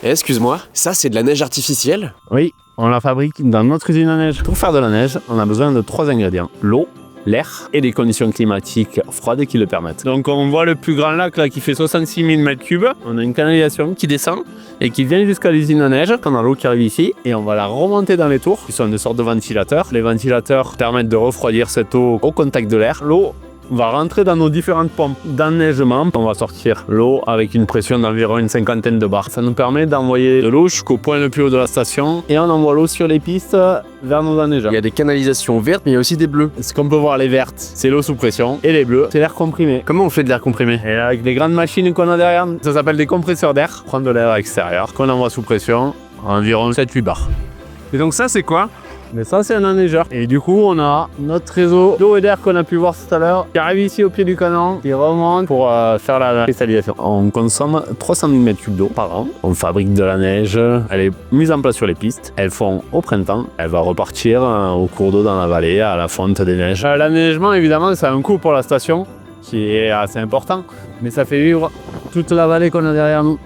Et excuse-moi, ça c'est de la neige artificielle? Oui, on la fabrique dans notre usine à neige. Pour faire de la neige, on a besoin de 3 ingrédients. L'eau, l'air et des conditions climatiques froides qui le permettent. Donc on voit le plus grand lac là qui fait 66 000 m3. On a une canalisation qui descend et qui vient jusqu'à l'usine à neige. On a l'eau qui arrive ici et on va la remonter dans les tours qui sont des sortes de ventilateurs. Les ventilateurs permettent de refroidir cette eau au contact de l'air. L'eau va rentrer dans nos différentes pompes d'enneigement. On va sortir l'eau avec une pression d'environ une cinquantaine de bars. Ça nous permet d'envoyer de l'eau jusqu'au point le plus haut de la station et on envoie l'eau sur les pistes vers nos enneigeurs. Il y a des canalisations vertes, mais il y a aussi des bleus. Ce qu'on peut voir, les vertes, c'est l'eau sous pression et les bleus, c'est l'air comprimé. Comment on fait de l'air comprimé? Et avec les grandes machines qu'on a derrière, ça s'appelle des compresseurs d'air. Prendre de l'air extérieur qu'on envoie sous pression à environ 7-8 bars. Et donc ça c'est quoi? Mais ça, c'est un enneigeur. Et du coup, on a notre réseau d'eau et d'air qu'on a pu voir tout à l'heure, qui arrive ici au pied du canon, qui remonte pour faire la cristallisation. On consomme 300 000 m3 d'eau par an. On fabrique de la neige. Elle est mise en place sur les pistes. Elles font au printemps. Elle va repartir au cours d'eau dans la vallée, à la fonte des neiges. L'enneigement, évidemment, ça a un coût pour la station, qui est assez important. Mais ça fait vivre toute la vallée qu'on a derrière nous.